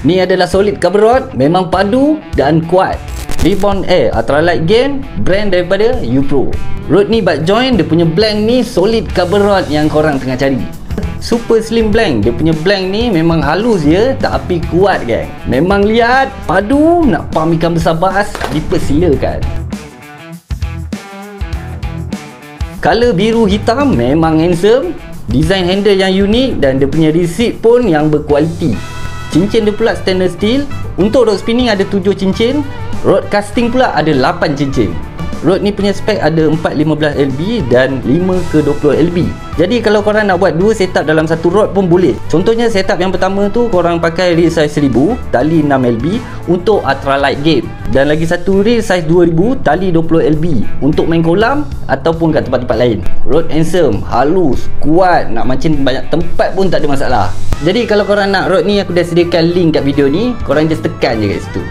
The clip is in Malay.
Ni adalah solid carbon rod, memang padu dan kuat. Rebound Air ultralight game, brand daripada U-Pro. Rod ni butt joint, dia punya blank ni solid carbon rod yang korang tengah cari. Super slim blank, dia punya blank ni memang halus je tapi kuat gang. Memang lihat, padu, nak pump ikan besar bass, dipersilakan. Color biru hitam memang handsome. Design handle yang unik dan dia punya receipt pun yang berkualiti. Cincin dia pula stainless steel. Untuk rod spinning ada 7 cincin. Rod casting pula ada 8 cincin. Rod ni punya spek ada 415 lb dan 5/20 lb. Jadi kalau korang nak buat 2 setup dalam satu rod pun boleh. Contohnya setup yang pertama tu korang pakai reel size 1000, tali 6 lb untuk ultralight game. Dan lagi satu reel size 2000, tali 20 lb untuk main kolam ataupun kat tempat-tempat lain. Rod handsome, halus, kuat, nak mancing banyak tempat pun tak ada masalah. Jadi kalau korang nak rod ni, aku dah sediakan link kat video ni, korang just tekan je kat situ.